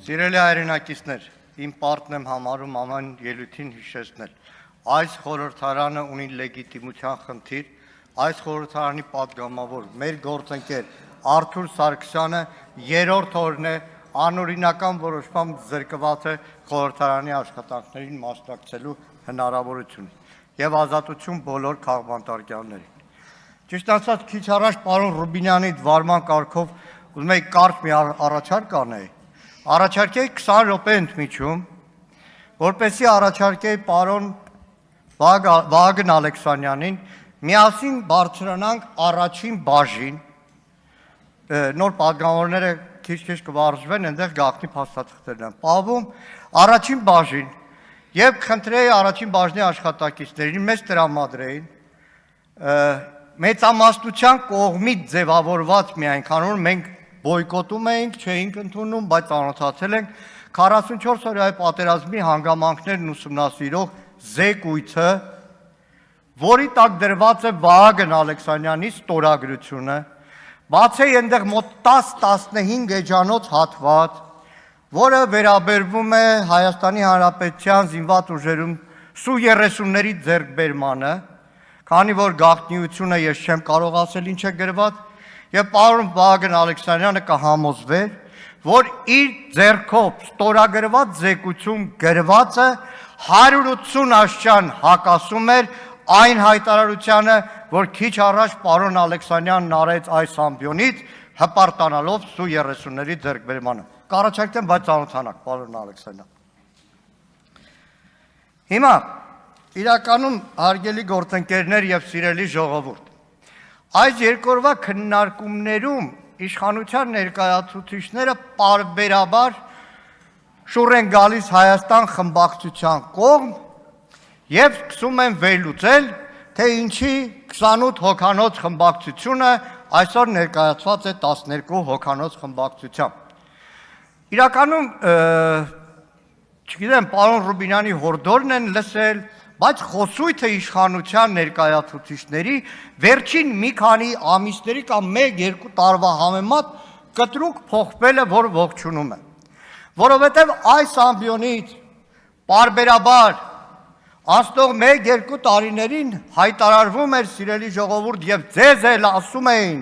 Սիրելի հայրենակիցներ, իմ պարտն եմ համարում ամեն ելույթին հիշեցնել։ Այս խորհրդարանը ունի լեգիտիմության խնդիր, այս խորհրդարանի պատգամավոր մեր գործընկեր Արթուր Սարգսյանը երրորդ օրն է անօրինական որոշմամբ զրկված է խորհրդարանի աշխատանքներին մասնակցելու հնարավորությունից եւ ազատություն բոլոր քաղբանտարկյալներին։ Ճիշտ ասած, քիչ առաջ պարոն Ռուբինյանի վարման կարգով ուզում եի կարճ մի առաջարկ անեի։ Առաջարկեի 20 րոպե ընդմիջում, որպեսզի առաջարկեի պարոն Վահագն Ալեքսանյանին միասին բարձրանանք առաջին բաժին, նոր պատգամավորները քիչ կվարժվեն, այնտեղ գաղտնի փաստաթղթերն են պահվում, առաջին բաժին եւ խնդրեի առաջին բաժնի աշխատակիցներին մեզ տրամադրեին մեծամասնության կողմից ձևավորված միայն, քանի որ մենք բոյկոտում էինք, չէինք ընդունում, բայց ծանոթացել ենք 44 օրյա պատերազմի հանգամանքներն ուսումնասիրող զեկույցը, որի տակ դրված է Վահագն Ալեքսանյանի ստորագրությունը, բացի այնտեղ մոտ 10-15 էջանոց հատված, որը վերաբերվում է Հայաստանի Հանրապետության զինված ուժերում Սու-30-ների ձեռքբերմանը, քանի որ գաղտնիությունը ես չեմ կարող ասել ինչ է գրված, եւ պարոն Վահագն Ալեքսանյանը կհամոզվեր, որ իր ձեռքով ստորագրված զեկույցում գրվածը 180 աշճան հակասում էր այն հայտարարությանը, որ քիչ առաջ պարոն Ալեքսանյանն արեց այս ամբիոնից, հպարտանալով Սու-30-ների ձեռքբերմանը։ Կառաջարկեմ, բայց ծանոթանաք, պարոն Ալեքսանյան։ Հիմա իրականում հարգելի գործընկերներ եւ սիրելի ժողովուրդ, այս երկօրվա քննարկումներում իշխանության ներկայացուցիչները պարբերաբար շուռ են գալիս Հայաստան խմբակցության կողմ եւ սկսում են վերլուծել, թե ինչի 28 հոգանոց խմբակցությունը այսօր ներկայացված է 12 հոգանոց խմբակցությամբ։ Իրականում, չգիտեմ, պարոն Ռուբինյանի հորդորն են լսել, բայց խոսույթը իշխանության ներկայացուցիչների վերջին մի քանի ամիսների կամ 1-2 տարվա համեմատ կտրուկ փոխվել է, որ ողջունում է։ Որովհետև այս ամբիոնից պարբերաբար անցնող 1-2 տարիներին հայտարարվում էր, սիրելի ժողովուրդ, եւ ձեզ էլ ասում էին,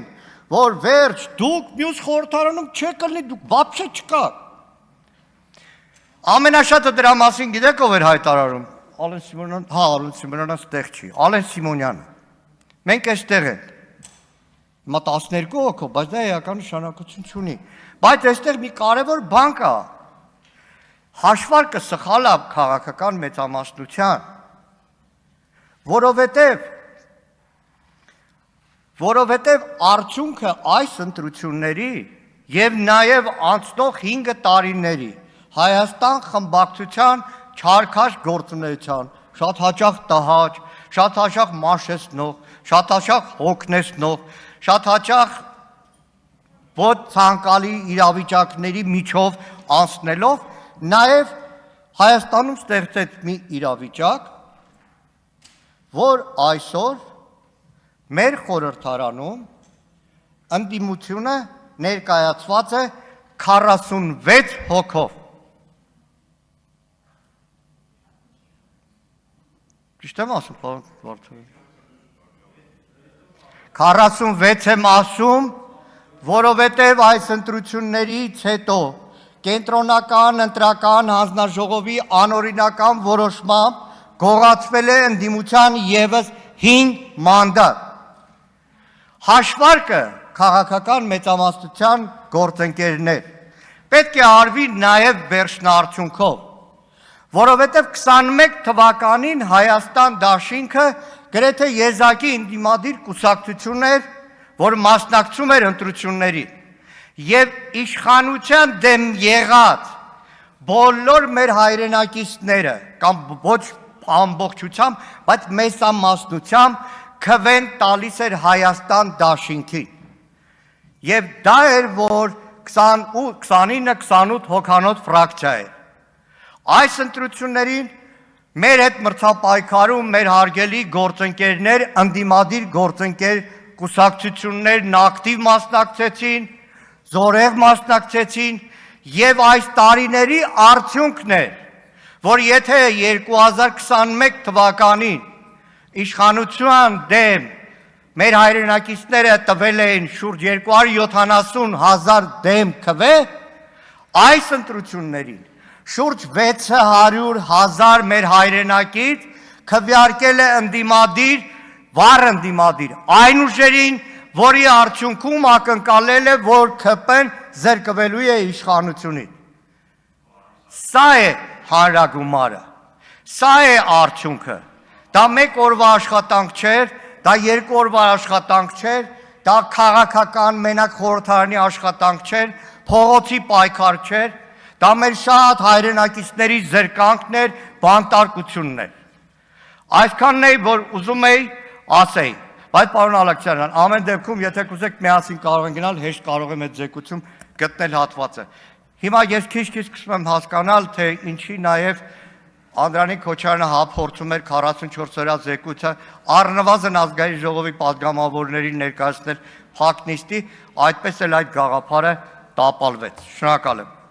որ վերջ դուք մյուս խորհրդարանում չեք լինի, դուք вообще չկաք։ Ամենաշատը դրա մասին գիտեք ով էր հայտարարում։ Ալեն Սիմոնյան, Ալեն Սիմոնյանը ստեղ չի, Ալեն Սիմոնյանը։ Մենք այստեղ ենք։ Հիմա 12 հոգով, բայց դա էական նշանակություն չունի։ Բայց այստեղ մի կարևոր բան կա։ Հաշվարկը սխալ է քաղաքական մեծամասնության, որովհետև արդյունքը այս ընտրությունների եւ նաեւ անցնող 5 տարիների Հայաստան խմբակցության չարքաշ գործունեության, շատ հաճախ տհաճ, շատ հաճախ մաշեցնող, շատ հաճախ հոգնեցնող, շատ հաճախ ոչ ցանկալի իրավիճակների միջով անցնելով, նաև Հայաստանում ստեղծեց մի իրավիճակ, որ այսօր մեր խորհրդարանում ընդդիմությունը ներկայացված է 46 հոգով։ Ճիշտ եմ ասում, պարոն Վարդանյան։ 46 եմ ասում, որովհետև այս ընտրություններից հետո կենտրոնական ընտրական հանձնաժողովի անօրինական որոշմամբ գողացվել է ընդդիմության եւս 5 մանդատ։ Հաշվարկը քաղաքական մեծամասնության գործընկերներ պետք է արվի նաեւ վերջնարդյունքով, որովհետև 21 թվականին Հայաստան դաշինքը գրեթե եզակի ընդդիմադիր կուսակցություն էր, որ մասնակցում էր ընտրությունների եւ իշխանության դեմ եղած բոլոր մեր հայրենակիցները կամ ոչ ամբողջությամբ, բայց մեծամասնությամբ քվեն տալիս էր Հայաստան դաշինքին։ Եվ դա էր, որ 29-28 հոգանոց ֆրակցիա էր։ Այս ընտրություններին մեր հետ մրցապայքարում մեր հարգելի գործընկերներ, ընդդիմադիր գործընկեր կուսակցություններն ակտիվ մասնակցեցին, զորեղ մասնակցեցին եւ այս տարիների արդյունքն է, որ եթե 2021 թվականին իշխանության դեմ մեր հայրենակիցները տվել էին շուրջ 270,000 դեմ քվե, այս ընտրություններին շուրջ 600,000 մեր հայրենակից քվեարկել է ընդդիմադիր, վառ ընդդիմադիր, այն ուժերին, որի արդյունքում ակնկալել է, որ ԿՊ-ն զրկվելու է իշխանությունից։ Սա է հանրագումարը, սա է արդյունքը, դա մեկ օրվա աշխատանք չէր, դա երկու օրվա աշխատանք չէր, դա քաղաքական մենակ խորհրդարանի աշխատանք չէր, փողոցի պայքար չէր, դա մեր շատ հայրենակիցների զրկանքն էր, բանտարկությունն էր։ Այսքանն է, որ ուզում էի ասեի, բայց պարոն Ալեքսանյան, ամեն դեպքում, եթե կուզեք միասին կարող են գնալ, հեշտ կարող եմ այդ զեկուցում գտնել հատվածը։ Հիմա ես քիչ-քիչ սկսում եմ հասկանալ, թե ինչի նաև Անդրանիկ Քոչարյանը փորձում էր 44 օրյա զեկույցը առնվազն ազգային ժողովի պատգամավորներին ներկայացնել փակտ նիստի, այդպես էլ այդ գաղափարը տապալվեց։ Շնորհակալ եմ։